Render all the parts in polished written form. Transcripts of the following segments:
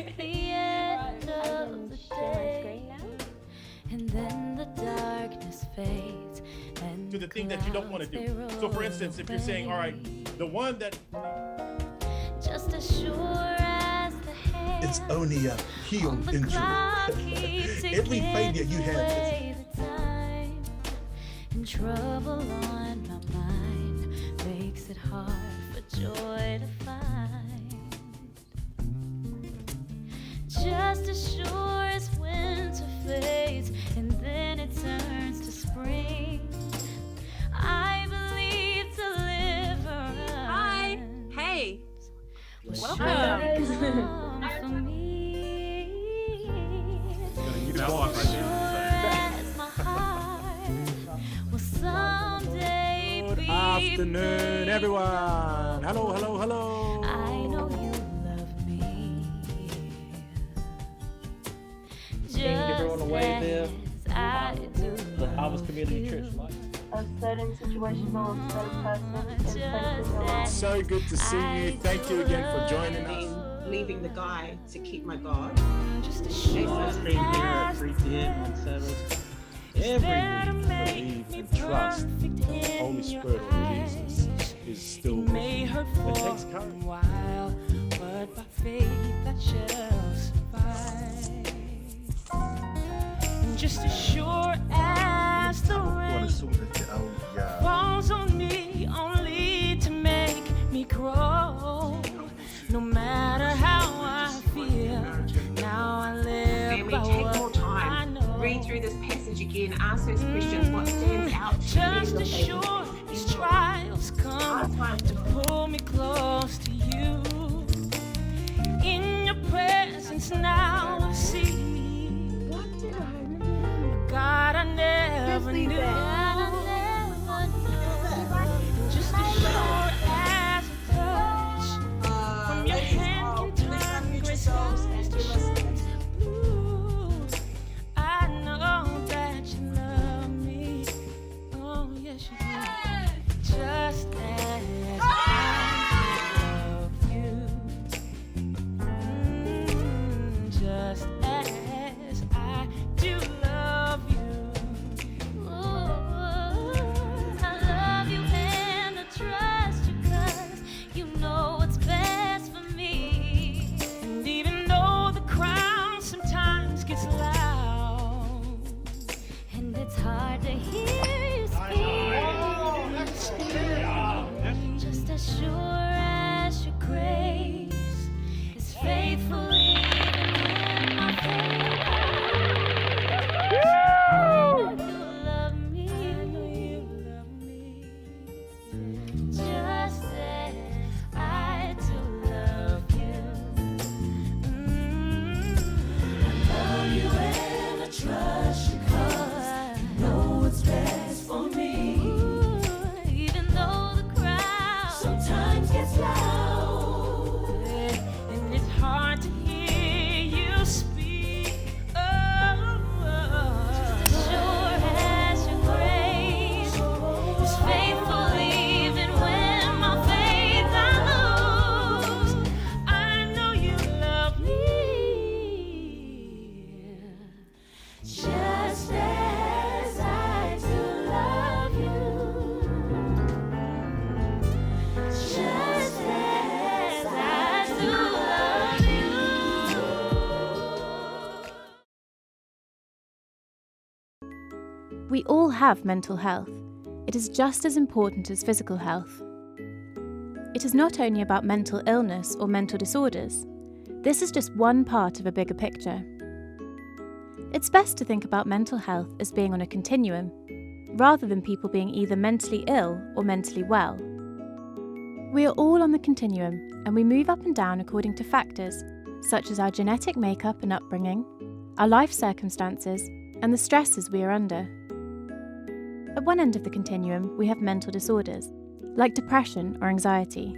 at the end of the day, and then the darkness fades. To the thing that you don't want to do. So for instance, if you're saying, all right, the one that just as sure as the hand, it's only a healed injury. Every failure you have is time, and trouble on my mind makes it hard for joy to find. Just as sure as winter fades and then it turns to spring, I believe deliverance. Hi. Hey. Welcome. For me. you can walk right there. As my heart will someday Good be afternoon, free. everyone. Hello, hello, hello. I know you love me. Can you give everyone a wave there? Just as I do. The Harvest Community Church life. A certain situation or a certain person is facing your life. So good to see you. Thank you again for joining us. Leaving the guy to keep my God. Just as Stream sure here at as 3 p.m. on Sabbath. Every week, believe and trust the Holy Spirit of Jesus is still with you. It takes courage. while, but by faith that shall survive. And just as sure as the rain falls on me only to make me grow, no matter how I feel, now I live Family, by take what more I time. know. Read through this passage again. Ask those questions. What stands out to you? Just as sure these trials come to pull me close to you. In your presence now I see God I never knew. Just as sure as a touch from your hand can turn gray skies to shades of blue. I know that you love me. Oh yes you do. Just as I love you. Just as I do love you. I love you and I trust you 'cause you know what's best for me. And even though the crowd sometimes gets loud and it's hard to hear you speak, just as sure as your grace is faithful even when my faith. I know you love me. Just as I do love you. I love you and I trust you 'cause you know what's best for me. Even though the crowd sometimes gets loud and it's hard to hear you speak. Just as sure as your grace is faithful even when my faith I lose. I know you love me. Just as I do love you. Just as I do love you. We all have mental health. It is just as important as physical health. It is not only about mental illness or mental disorders. This is just one part of a bigger picture. It's best to think about mental health as being on a continuum, rather than people being either mentally ill or mentally well. We are all on the continuum, and we move up and down according to factors such as our genetic makeup and upbringing, our life circumstances, and the stresses we are under. At one end of the continuum, we have mental disorders, like depression or anxiety.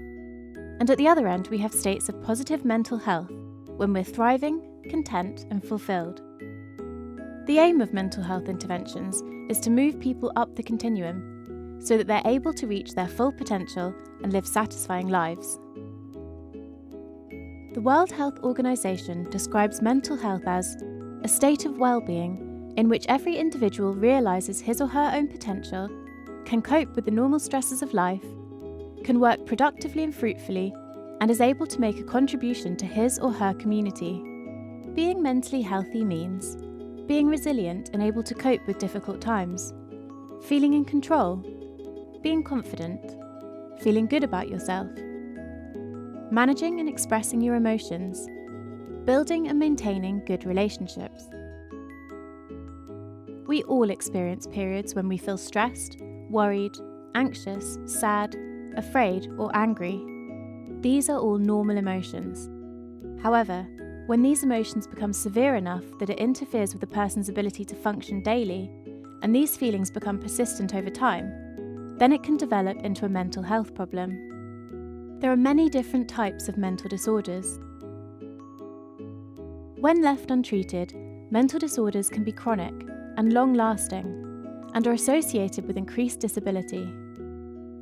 And at the other end, we have states of positive mental health, when we're thriving, content, and fulfilled. The aim of mental health interventions is to move people up the continuum, so that they're able to reach their full potential and live satisfying lives. The World Health Organization describes mental health as a state of well-being in which every individual realizes his or her own potential, can cope with the normal stresses of life, can work productively and fruitfully, and is able to make a contribution to his or her community. Being mentally healthy means being resilient and able to cope with difficult times, feeling in control, being confident, feeling good about yourself, managing and expressing your emotions, building and maintaining good relationships. We all experience periods when we feel stressed, worried, anxious, sad, afraid, or angry. These are all normal emotions. However, when these emotions become severe enough that it interferes with a person's ability to function daily, and these feelings become persistent over time, then it can develop into a mental health problem. There are many different types of mental disorders. When left untreated, mental disorders can be chronic and long-lasting, and are associated with increased disability.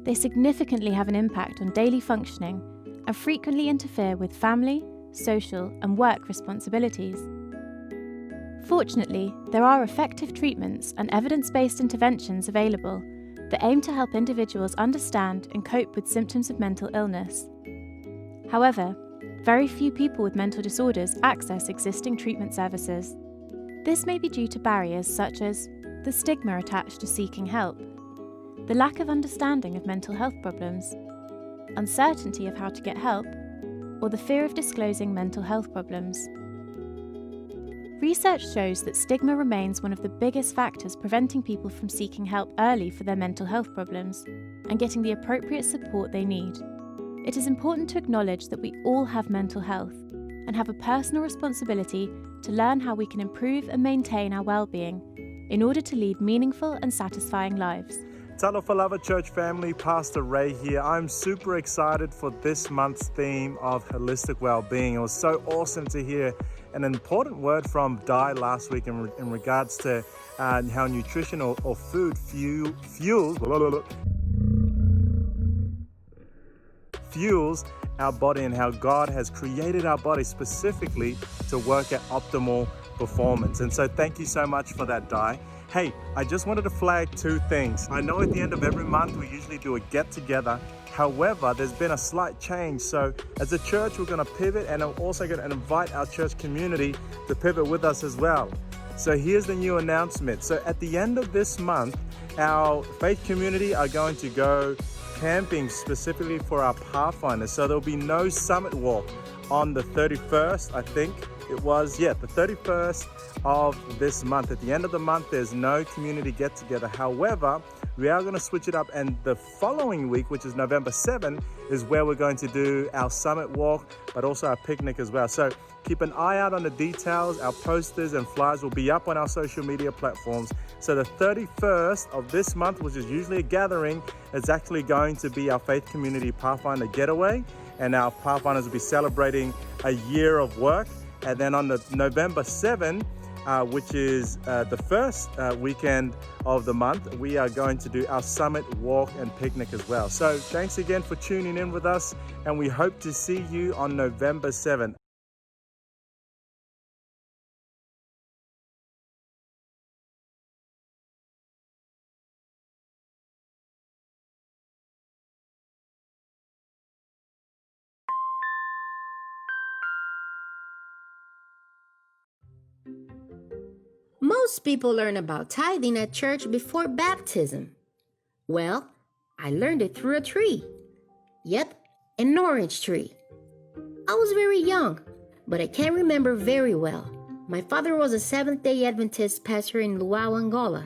They significantly have an impact on daily functioning and frequently interfere with family, social, and work responsibilities. Fortunately, there are effective treatments and evidence-based interventions available that aim to help individuals understand and cope with symptoms of mental illness. However, very few people with mental disorders access existing treatment services. This may be due to barriers such as the stigma attached to seeking help, the lack of understanding of mental health problems, uncertainty of how to get help, or the fear of disclosing mental health problems. Research shows that stigma remains one of the biggest factors preventing people from seeking help early for their mental health problems and getting the appropriate support they need. It is important to acknowledge that we all have mental health and have a personal responsibility to learn how we can improve and maintain our well-being in order to lead meaningful and satisfying lives. Talofa Church family, Pastor Ray here. I'm super excited for this month's theme of holistic well-being. It was so awesome to hear an important word from Di last week in regards to how nutrition or food fuels our body, and how God has created our body specifically to work at optimal performance. And so thank you so much for that, Di. Hey, I just wanted to flag two things. I know at the end of every month we usually do a get-together. However, there's been a slight change. So as a church, we're going to pivot, and I'm also going to invite our church community to pivot with us as well. So here's the new announcement. So at the end of this month, our faith community are going to go camping specifically for our Pathfinders. So there'll be no summit walk on the 31st, I think it was. Yeah, the 31st of this month. At the end of the month, there's no community get-together. However, we are going to switch it up, and the following week, which is November 7, is where we're going to do our summit walk, but also our picnic as well. So keep an eye out on the details. Our posters and flyers will be up on our social media platforms. So the 31st of this month, which is usually a gathering, is actually going to be our Faith Community Pathfinder Getaway, and our Pathfinders will be celebrating a year of work. And then on the November 7, which is the first weekend of the month, we are going to do our summit walk and picnic as well. So thanks again for tuning in with us, and we hope to see you on November 7. Most people learn about tithing at church before baptism. Well, I learned it through a tree. Yep, an orange tree. I was very young, but I can't remember very well. My father was a Seventh-day Adventist pastor in LUAU, Angola.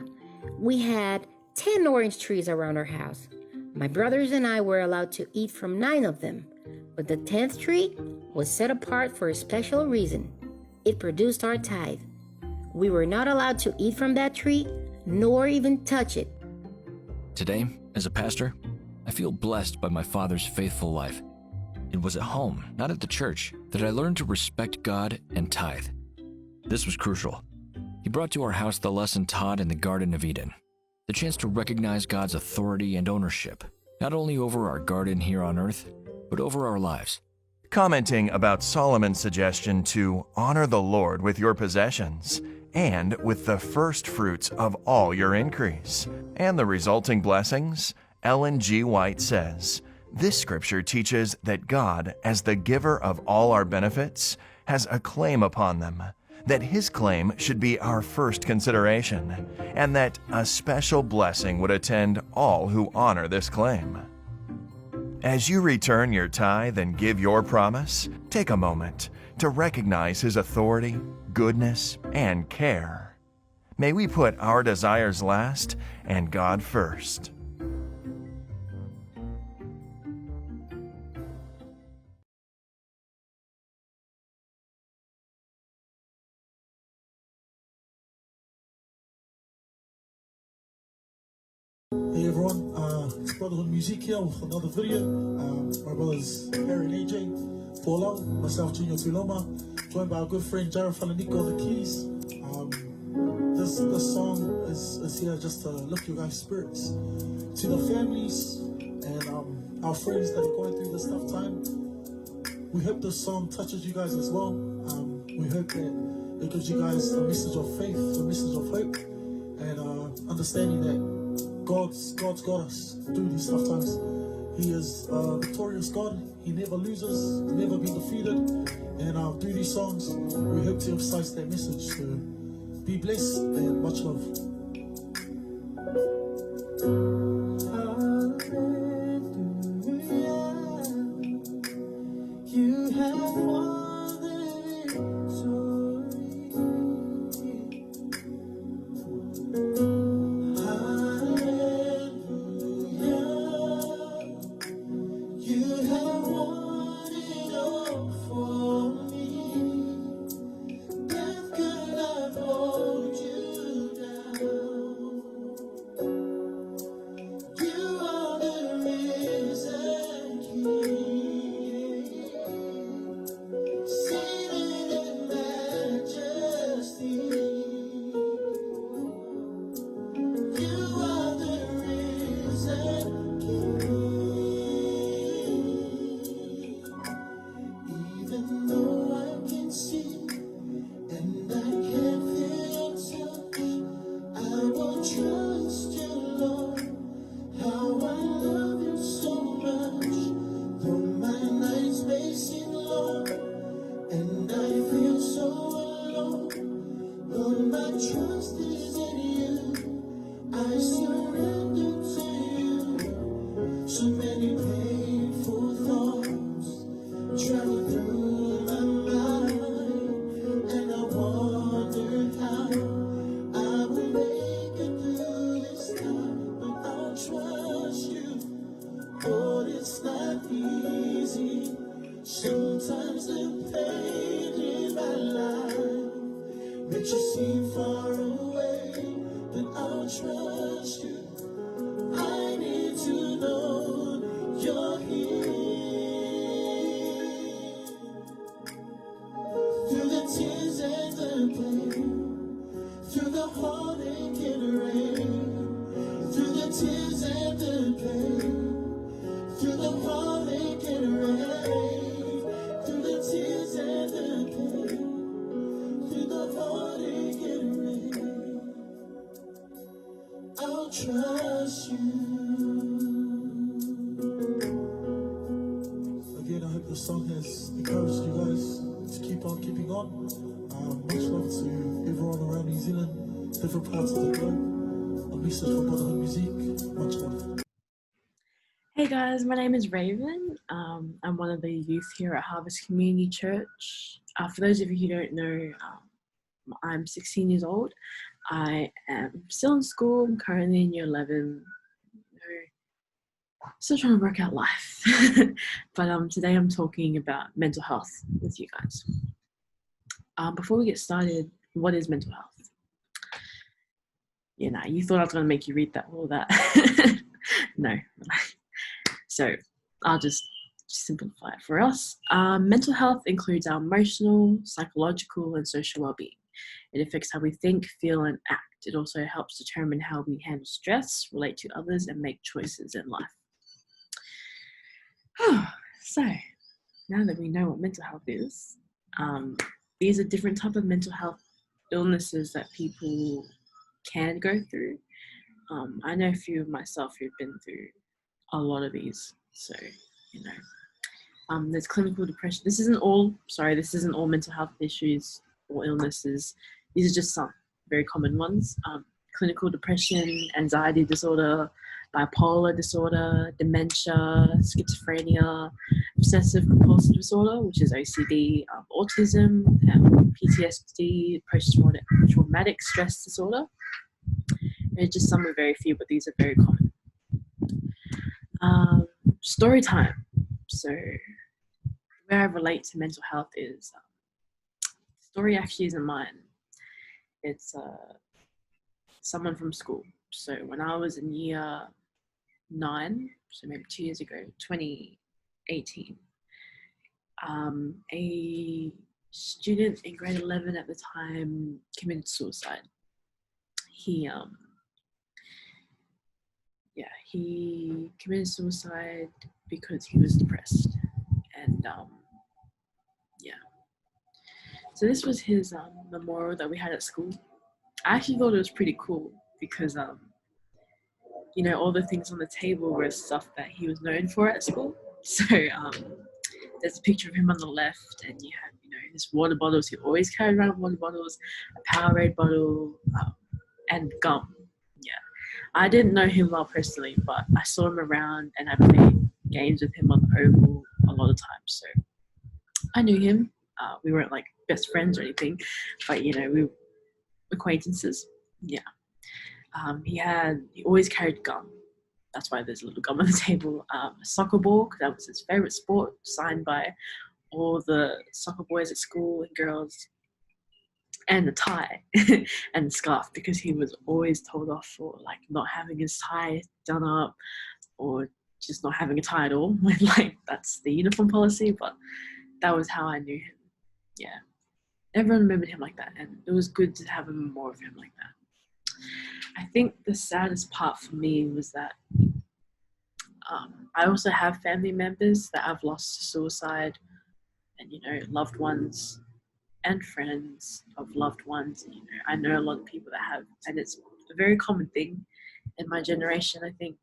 We had 10 orange trees around our house. My brothers and I were allowed to eat from 9 of them, but the 10th tree was set apart for a special reason. It produced our tithe. We were not allowed to eat from that tree, nor even touch it. Today, as a pastor, I feel blessed by my father's faithful life. It was at home, not at the church, that I learned to respect God and tithe. This was crucial. He brought to our house the lesson taught in the Garden of Eden, the chance to recognize God's authority and ownership, not only over our garden here on earth, but over our lives. commenting about Solomon's suggestion to honor the Lord with your possessions and with the first fruits of all your increase and the resulting blessings, Ellen G. White says, this scripture teaches that God, as the giver of all our benefits, has a claim upon them, that His claim should be our first consideration, and that a special blessing would attend all who honor this claim. As you return your tithe and give your promise, take a moment to recognize His authority, goodness, and care. May we put our desires last and God first. Hey everyone, it's Brotherhood Music here with another video. My brothers Aaron AJ, Paulo, myself Junior Tuloma, joined by our good friend Jared Falaniko on the keys. This song is here just to lift your guys' spirits. To the families and our friends that are going through this tough time, we hope this song touches you guys as well. We hope that it gives you guys a message of faith, a message of hope, and understanding that God's got us through these tough times. He is a victorious God. He never loses, never been defeated. And through these songs, we hope to emphasize that message. So be blessed and much love. You have won the Hey guys, my name is Raven. I'm one of the youth here at Harvest Community Church. For those of you who don't know, I'm 16 years old. I am still in school. I'm currently in year 11. Still trying to work out life. But today I'm talking about mental health with you guys. Before we get started, what is mental health? You know, you thought I was going to make you read all that. No. So I'll just simplify it for us. Mental health includes our emotional, psychological, and social well-being. It affects how we think, feel, and act. It also helps determine how we handle stress, relate to others, and make choices in life. So, now that we know what mental health is, these are different type of mental health illnesses that people can go through. I know a few of myself who've been through a lot of these. So, you know, there's clinical depression. This isn't all mental health issues or illnesses. These are just some very common ones. Clinical depression, anxiety disorder, bipolar disorder, dementia, schizophrenia, obsessive compulsive disorder, which is OCD, autism, PTSD, post-traumatic stress disorder. They're just some of very few, but these are very common. Story time. So where I relate to mental health is, story actually isn't mine. It's someone from school. So when I was in year 9, so maybe 2 years ago, 2018, a student in grade 11 at the time committed suicide. He committed suicide because he was depressed. And so this was his memorial that we had at school. I actually thought it was pretty cool because you know, all the things on the table were stuff that he was known for at school. So there's a picture of him on the left, and you have, you know, his water bottles. He always carried around water bottles, a Powerade bottle, and gum. Yeah, I didn't know him well personally, but I saw him around, and I played games with him on the oval a lot of times. So I knew him. We weren't like best friends or anything, but you know, we were acquaintances. Yeah. He always carried gum. That's why there's a little gum on the table. A soccer ball, because that was his favorite sport, signed by all the soccer boys at school and girls, and the tie and the scarf, because he was always told off for like not having his tie done up or just not having a tie at all. When like that's the uniform policy, but that was how I knew him. Yeah, everyone remembered him like that, and it was good to have a memorial of him like that. I think the saddest part for me was that I also have family members that I've lost to suicide, and, you know, loved ones and friends of loved ones. And, you know, I know a lot of people that have, and it's a very common thing in my generation, I think,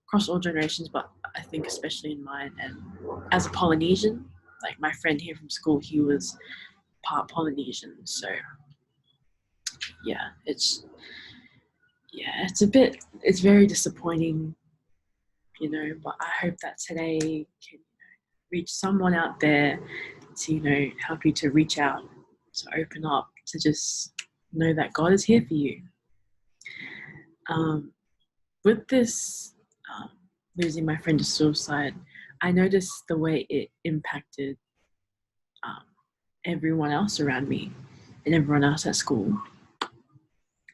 across all generations, but I think especially in mine. And as a Polynesian, like my friend here from school, he was part Polynesian. So yeah, it's very disappointing, you know, but I hope that today can, you know, reach someone out there to, you know, help you to reach out, to open up, to just know that God is here for you. With this losing my friend to suicide, I noticed the way it impacted everyone else around me and everyone else at school.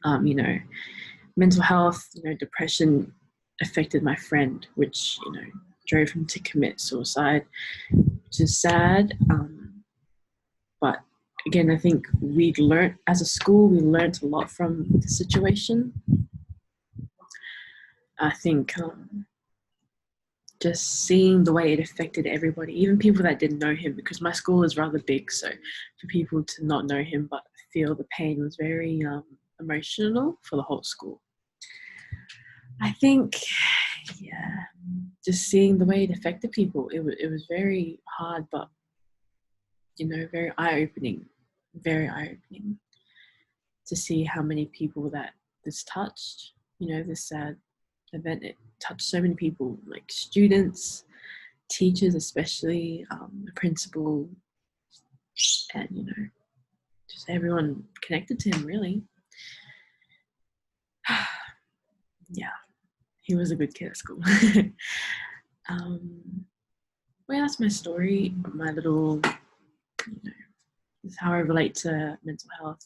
You know, mental health, you know, depression affected my friend, which, you know, drove him to commit suicide, which is sad. But again, I think as a school, we learned a lot from the situation. I think just seeing the way it affected everybody, even people that didn't know him, because my school is rather big, so for people to not know him but feel the pain was very emotional for the whole school. I think, yeah, just seeing the way it affected people, it was very hard, but, you know, very eye-opening to see how many people that this touched. You know, this sad event, it touched so many people, like students, teachers especially, the principal, and, you know, just everyone connected to him, really. Yeah, he was a good kid at school. Well, that's my story, my little, you know, this is how I relate to mental health.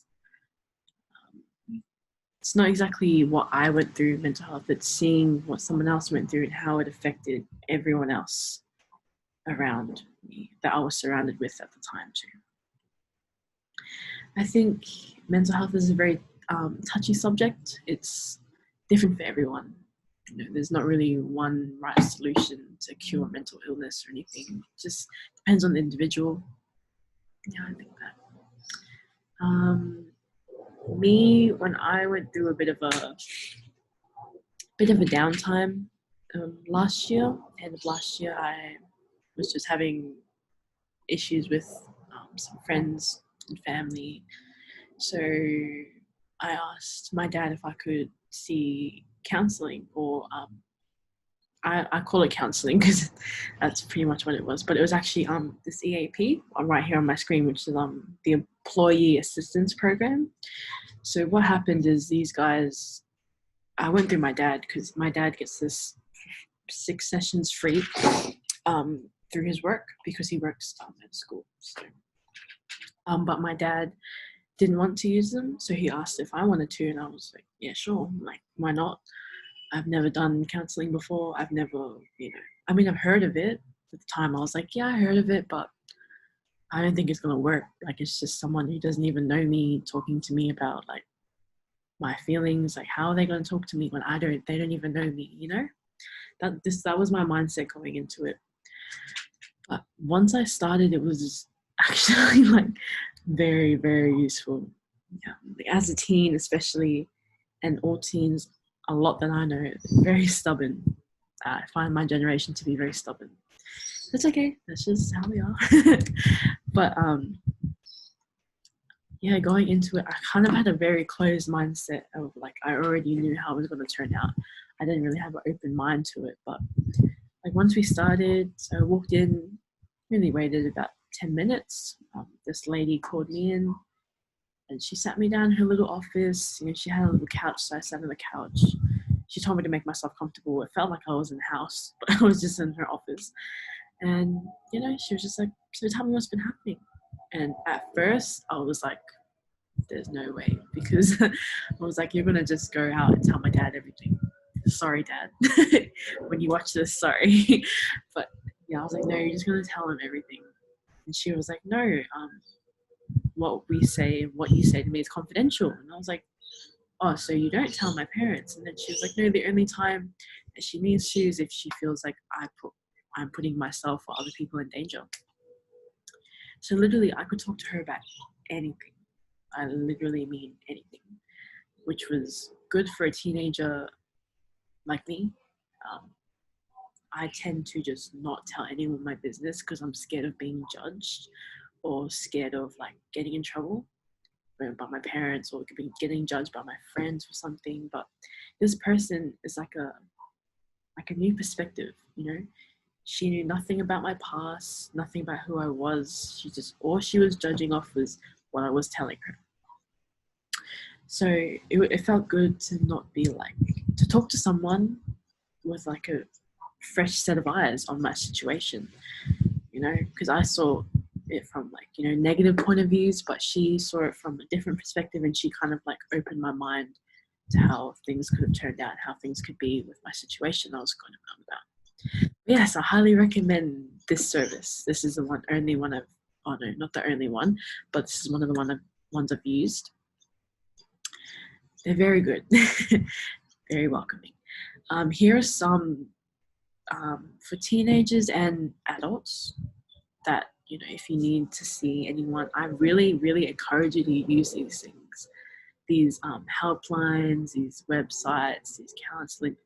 It's not exactly what I went through mental health, it's seeing what someone else went through and how it affected everyone else around me that I was surrounded with at the time too. I think mental health is a very touchy subject. It's different for everyone. You know, there's not really one right solution to cure mental illness or anything. It just depends on the individual. Yeah, I think that. Me, when I went through a bit of a downtime last year, end of last year, I was just having issues with some friends and family. So I asked my dad if I could see counseling, or I call it counseling because that's pretty much what it was. But it was actually this EAP right here on my screen, which is the Employee Assistance Program. So what happened is these guys, I went through my dad because my dad gets this 6 sessions free through his work because he works at school. So, but my dad didn't want to use them, so he asked if I wanted to, and I was like, yeah, sure. Like, why not? I've never done counseling before. I've never, I've heard of it. At the time, I was like, yeah, I heard of it, but I don't think it's gonna work. Like, it's just someone who doesn't even know me talking to me about like my feelings. Like, how are they gonna talk to me when they don't even know me, you know? That was my mindset going into it. But once I started, it was actually like very, very useful. Yeah. Like, as a teen, especially, and all teens, a lot that I know, very stubborn. I find my generation to be very stubborn. That's okay. That's just how we are. But yeah, going into it, I kind of had a very closed mindset of like, I already knew how it was going to turn out. I didn't really have an open mind to it. But like, once we started, so I walked in, really waited about 10 minutes. This lady called me in and she sat me down in her little office. She had a little couch, so I sat on the couch. She told me to make myself comfortable. It felt like I was in the house, but I was just in her office. And, she was just like, so tell me what's been happening. And at first, I was like, there's no way. Because I was like, you're going to just go out and tell my dad everything. Sorry, Dad. When you watch this, sorry. But, yeah, I was like, no, you're just going to tell him everything. And she was like, no, what we say and what you say to me is confidential. And I was like, oh, so you don't tell my parents? And then she was like, no, the only time that she needs to is if she feels like I'm putting myself or other people in danger. So literally, I could talk to her about anything. I literally mean anything, which was good for a teenager like me. I tend to just not tell anyone my business because I'm scared of being judged or scared of like getting in trouble by my parents or getting judged by my friends for something. But this person is like a new perspective, She knew nothing about my past, nothing about who I was. All she was judging off was what I was telling her. So it felt good to not be to talk to someone with like a fresh set of eyes on my situation, because I saw it from negative point of views, but she saw it from a different perspective, and she kind of opened my mind to how things could have turned out, how things could be with my situation I was going about. Yes, I highly recommend this service. This is the only one not the only one, but this is one of the ones I've used. They're very good, very welcoming. Here are some for teenagers and adults that, if you need to see anyone, I really, really encourage you to use these things. These helplines, these websites, these counseling.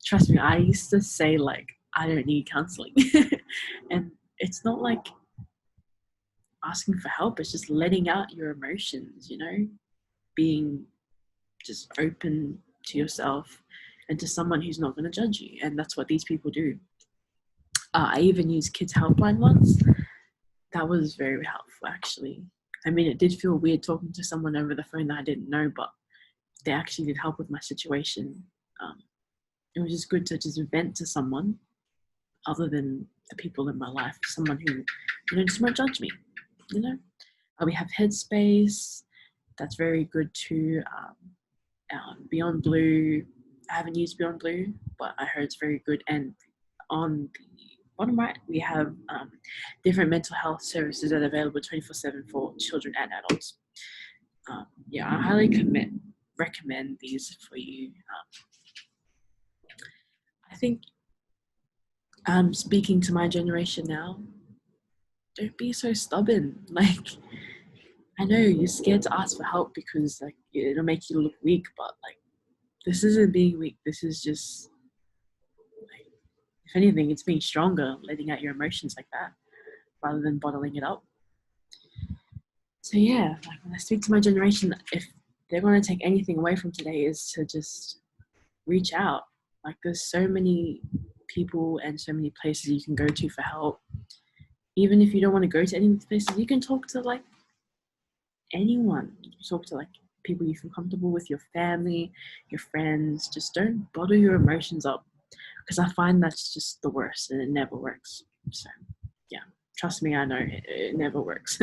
Trust me, I used to say I don't need counseling. And it's not like asking for help, it's just letting out your emotions, being just open to yourself and to someone who's not going to judge you. And that's what these people do. I even used kids helpline once. That was very helpful, actually. I mean, it did feel weird talking to someone over the phone that I didn't know, but they actually did help with my situation. It was just good to just vent to someone other than the people in my life, someone who, just won't judge me, We have Headspace. That's very good too. Beyond Blue. I haven't used Beyond Blue, but I heard it's very good. And on the bottom right, we have different mental health services that are available 24/7 for children and adults. I highly recommend these for you. think speaking to my generation now, don't be so stubborn. Like, I know you're scared to ask for help because like it'll make you look weak, but like this isn't being weak. This is just, like, if anything, it's being stronger, letting out your emotions like that rather than bottling it up. So yeah, like when I speak to my generation, if they're going to take anything away from today, is to just reach out. Like there's so many people and so many places you can go to for help. Even if you don't want to go to any of these places, you can talk to like anyone. You can talk to like people you feel comfortable with, your family, your friends. Just don't bottle your emotions up, because I find that's just the worst and it never works. So yeah, trust me, I know it never works.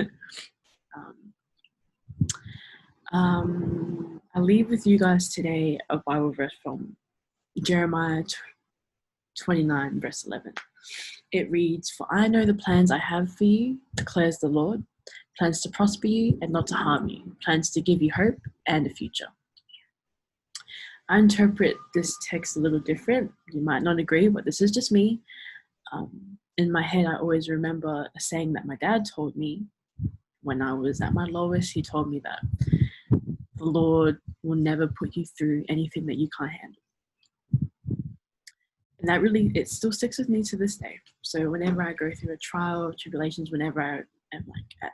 I leave with you guys today a Bible verse from Jeremiah 29 verse 11. It reads, "For I know the plans I have for you, declares the Lord, plans to prosper you and not to harm you, plans to give you hope and a future." I interpret this text a little different. You might not agree, but this is just me. In my head, I always remember a saying that my dad told me when I was at my lowest. He told me that the Lord will never put you through anything that you can't handle. And that really, it still sticks with me to this day. So whenever I go through a trial or tribulations, whenever I am like at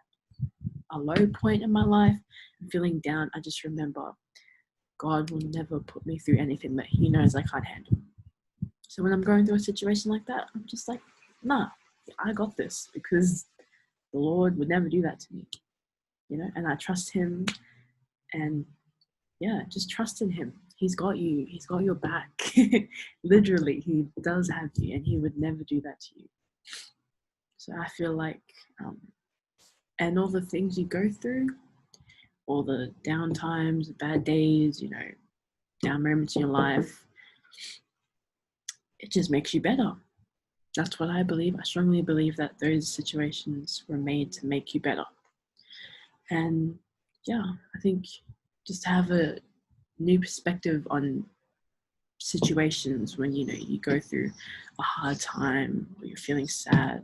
a low point in my life, I'm feeling down, I just remember God will never put me through anything that he knows I can't handle. So when I'm going through a situation like that, I'm just like, nah, I got this, because the Lord would never do that to me, you know, and I trust him. And yeah, just trust in him. He's got you. He's got your back. Literally, he does have you, and he would never do that to you. So I feel like, and all the things you go through, all the down times, bad days, you know, down moments in your life, it just makes you better. That's what I believe. I strongly believe that those situations were made to make you better. And yeah, I think just to have a new perspective on situations when, you know, you go through a hard time or you're feeling sad,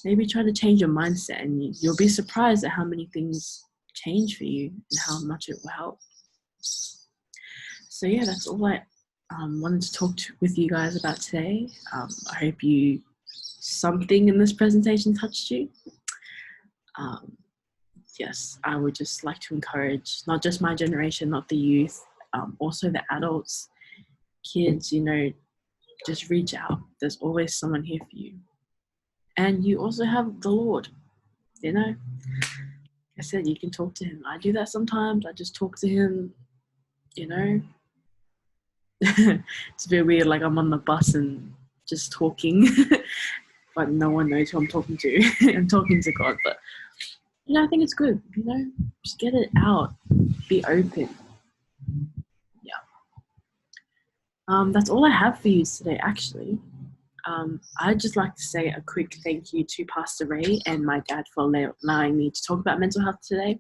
maybe try to change your mindset, and you'll be surprised at how many things change for you and how much it will help. So yeah, that's all I wanted to talk with you guys about today. I hope something in this presentation touched you. Yes, I would just like to encourage not just my generation, not the youth, also the adults, kids, you know, just reach out. There's always someone here for you. And you also have the Lord, you know. Like I said, you can talk to him. I do that sometimes. I just talk to him, you know. It's a bit weird, like I'm on the bus and just talking, but no one knows who I'm talking to. I'm talking to God, but you know, I think it's good, you know, just get it out, be open. Yeah. That's all I have for you today, actually. I'd just like to say a quick thank you to Pastor Ray and my dad for allowing me to talk about mental health today.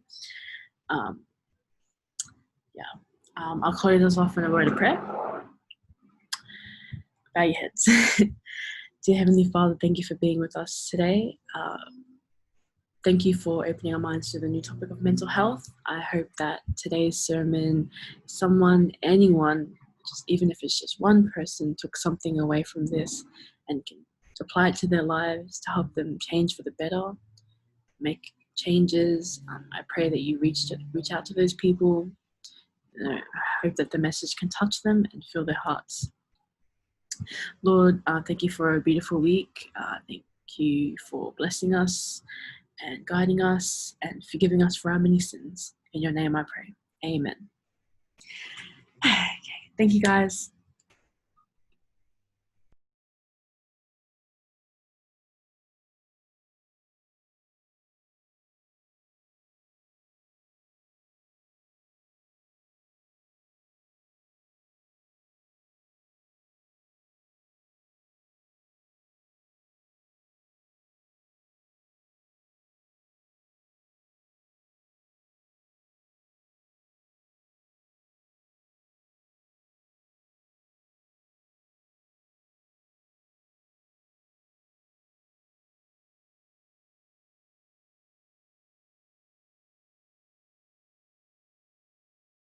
I'll close us off in a word of prayer. Bow your heads. Dear Heavenly Father, thank you for being with us today. Thank you for opening our minds to the new topic of mental health. I hope that today's sermon, anyone, just even if it's just one person, took something away from this and can apply it to their lives to help them change for the better, make changes. I pray that you reach out to those people. I hope that the message can touch them and fill their hearts. Lord, thank you for a beautiful week. Thank you for blessing us and guiding us and forgiving us for our many sins. In your name I pray. Amen. Okay, thank you guys.